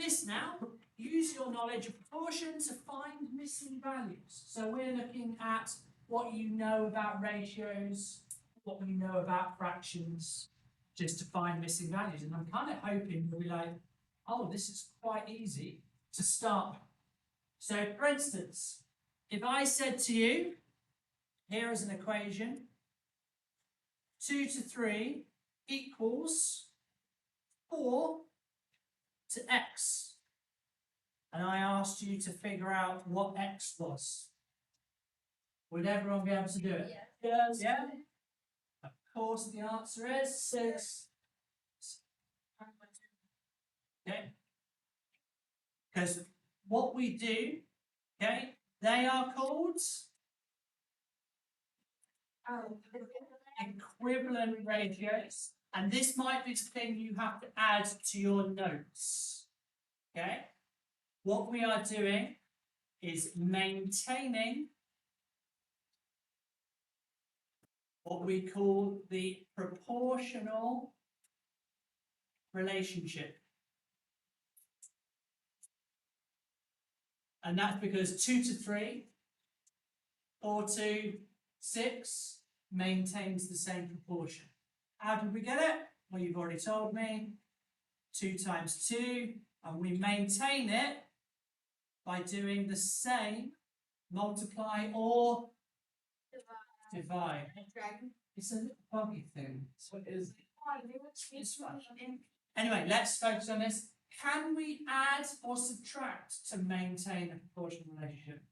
This now, use your knowledge of proportion to find missing values. So we're looking at what you know about ratios, what you know about fractions, just to find missing values. And I'm kind of hoping you'll be like, oh, this is quite easy to start. So for instance, if I said to you, here is an equation, 2 to 3 equals 4 to x. And I asked you to figure out what x was. Would everyone be able to do it? Yes. Yeah? Of course, the answer is 6. Okay? Because what we do, okay, they are called equivalent ratios. And this might be the thing you have to add to your notes. Okay? What we are doing is maintaining what we call the proportional relationship. And that's because 2 to 3, 4 to 6 maintains the same proportion. How did we get it? Well, you've already told me. 2 times 2, and we maintain it by doing the same, multiply or divide. It's a little buggy thing. So it is. It's fun. Anyway, let's focus on this. Can we add or subtract to maintain a proportional relationship?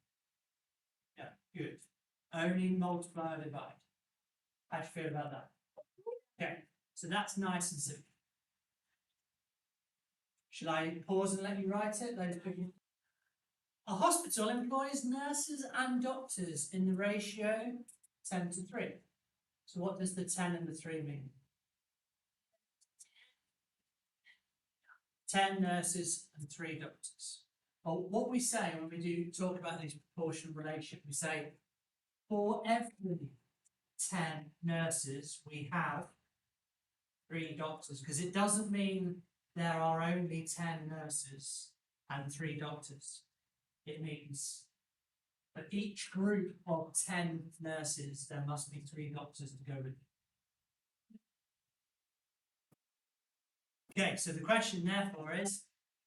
Yeah, good. Only multiply or divide. How do you feel about that? Okay, so that's nice and simple. Shall I pause and let you write it? A hospital employs nurses and doctors in the ratio 10 to 3. So what does the 10 and the 3 mean? 10 nurses and 3 doctors. Well, what we say when we do talk about these proportional relationships, we say for every 10 nurses, we have 3 doctors, because it doesn't mean there are only 10 nurses and 3 doctors. It means for each group of 10 nurses, there must be 3 doctors to go with it. Okay, so the question therefore is,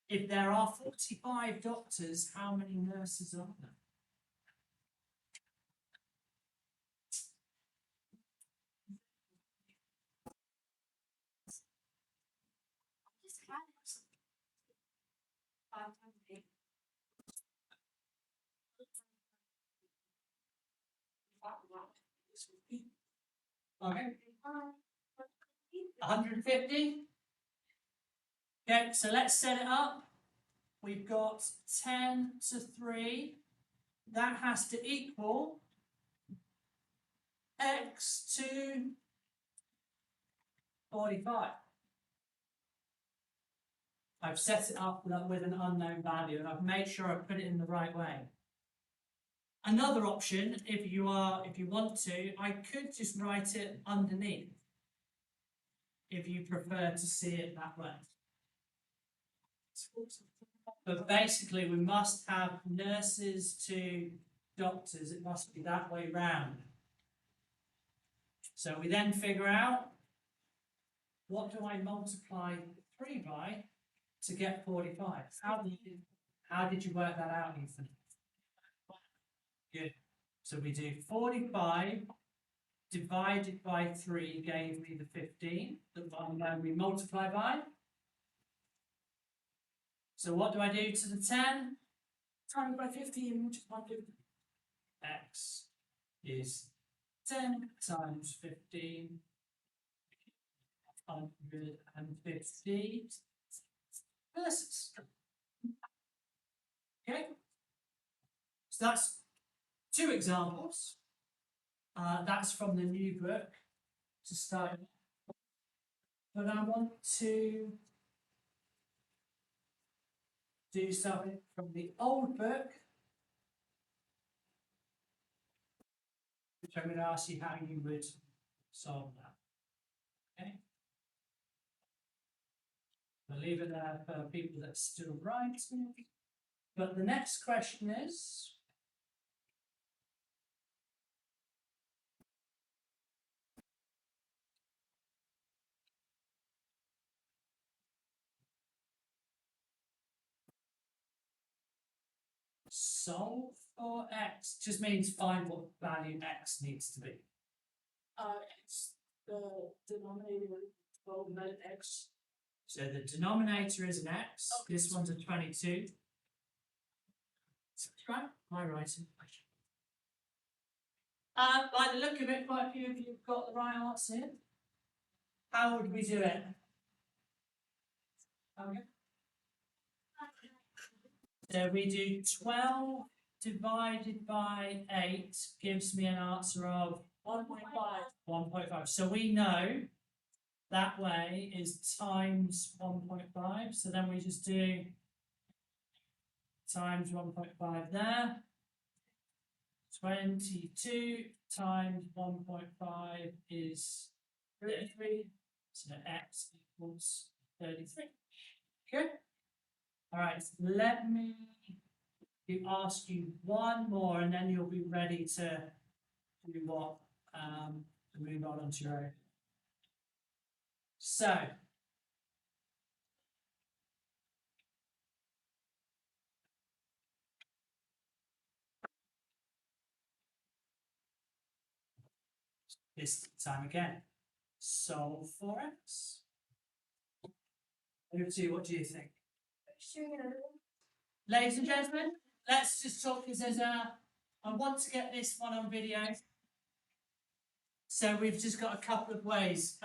if there are 45 doctors, how many nurses are there? Okay. 150? Okay, so let's set it up. We've got 10 to 3. That has to equal x to 45. I've set it up with an unknown value, and I've made sure I put it in the right way. Another option, if you want to, I could just write it underneath, if you prefer to see it that way. But basically, we must have nurses to doctors. It must be that way round. So we then figure out, what do I multiply 3 by to get 45? How did you work that out, Ethan? Good. So we do 45 divided by 3 gave me the 15. The one that we multiply by. So what do I do to the 10? Times by 15, multiply 15. X is 10 times 15. 150 versus. Okay? So that's 2 examples. That's from the new book to start. But I want to do something from the old book, which I'm going to ask you how you would solve that. Okay? I'll leave it there for people that are still writing. But the next question is, solve for x just means find what value x needs to be. It's the denominator of net x. So the denominator is an x. Okay. This one's a 22. Right, my writing. By the look of it, quite a few of you have got the right answer here. How would we do it? Okay. So we do 12 divided by 8 gives me an answer of 1.5. 1.5. So we know that way is times 1.5. So then we just do times 1.5 there. 22 times 1.5 is 33. So x equals 33. Okay. All right. Let me ask you one more, and then you'll be ready to do what? To move on onto your own. So. This time again, solve for x. Over to you, what do you think? Ladies and gentlemen, let's just talk because I want to get this one on video. So we've just got a couple of ways.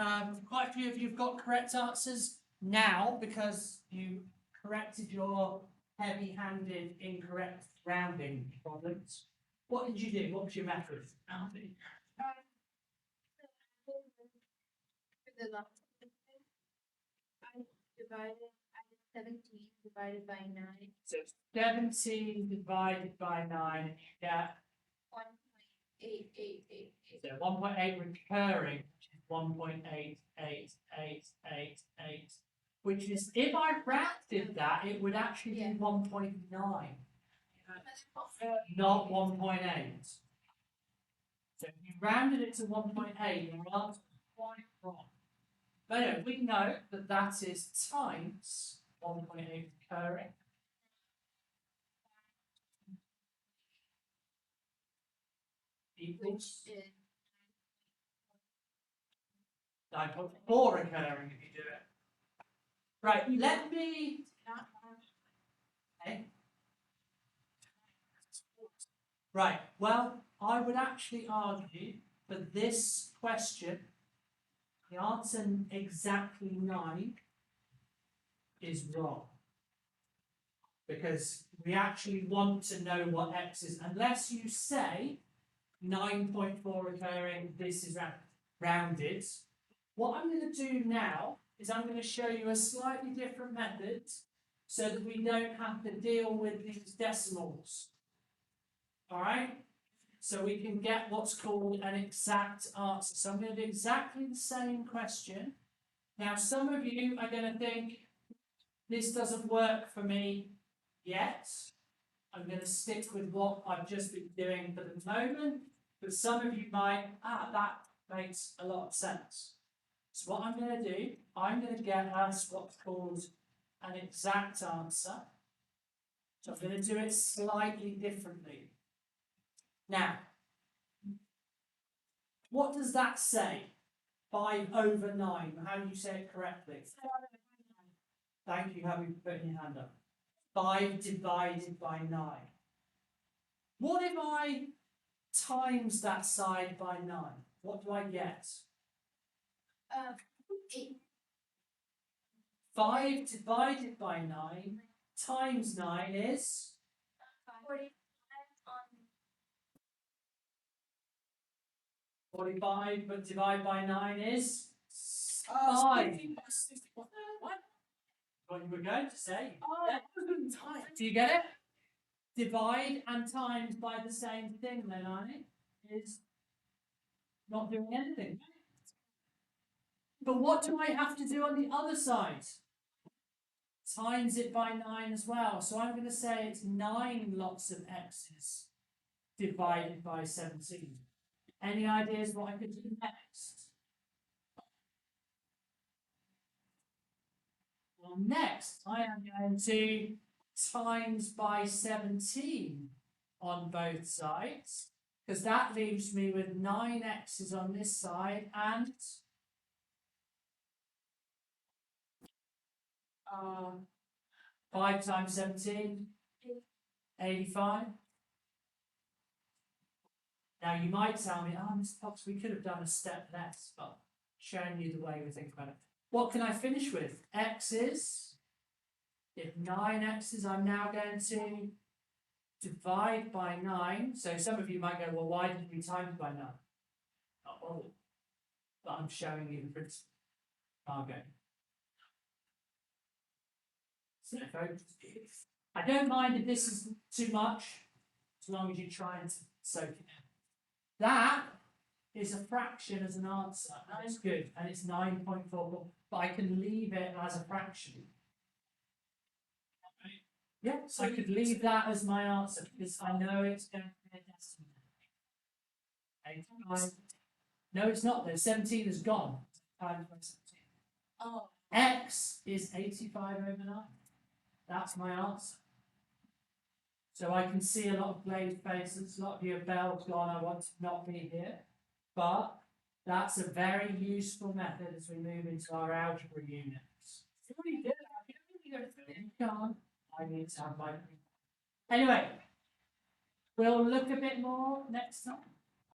Quite a few of you have got correct answers now because you corrected your heavy-handed incorrect rounding problems. What did you do? What was your method? For the last I divided 17 divided by 9. So 17 divided by 9, yeah. 1.8888. So 1.8 recurring, which is 1.888888, which is, if I rounded that, it would actually be 1.9, not 1.8. So if you rounded it to 1.8, your answer is quite wrong. But anyway, we know that that is times 1.8 recurring. Equals Which is 9.4 recurring if you do it. Right, let me. not Okay. Right, well, I would actually argue for this question, the answer exactly 9 is wrong. Because we actually want to know what x is, unless you say 9.4 recurring, this is rounded. What I'm going to do now is I'm going to show you a slightly different method so that we don't have to deal with these decimals. All right? So we can get what's called an exact answer. So I'm going to do exactly the same question. Now, some of you are going to think, this doesn't work for me yet. I'm going to stick with what I've just been doing for the moment. But some of you might, that makes a lot of sense. So what I'm going to do, I'm going to get us what's called an exact answer. So I'm going to do it slightly differently. Now, what does that say? 5 over 9. How do you say it correctly? Thank you, have you put your hand up? 5 divided by 9. What if I times that side by 9? What do I get? 8. 5 divided by 9 times 9 is? 45 on 45, but divide by 9 is? 5. What? What you were going to say. That wasn't time. Do you get it? Divide and times by the same thing then, aren't it? Is not doing anything. But what do I have to do on the other side? times it by 9 as well. So I'm going to say it's 9 lots of x's divided by 17. Any ideas what I could do next? Well, next I am going to times by 17 on both sides, because that leaves me with 9 x's on this side and 5 times 17, 85. Now you might tell me, oh, Mr. Fox, we could have done a step less, but showing you the way we think about it. What can I finish with? X's. If 9 x's, I'm now going to divide by 9. So some of you might go, well, why did we times by 9? Not bothered. But I'm showing you the principle. Okay. So I don't mind if this is too much, as long as you try and soak it in. That is a fraction as an answer. That's good, and it's 9.44. But I can leave it as a fraction. Yeah, so I could leave that as my answer because I know it's going to be a decimal. 85. No, it's not. Though 17 is gone. Times by 17. Oh, X is 85 over 9. That's my answer. So I can see a lot of glazed faces, a lot of you are bells gone, I want to not be here. But that's a very useful method as we move into our algebra units. you already did. I didn't even finish. Come, I need to have my. Anyway, we'll look a bit more next time.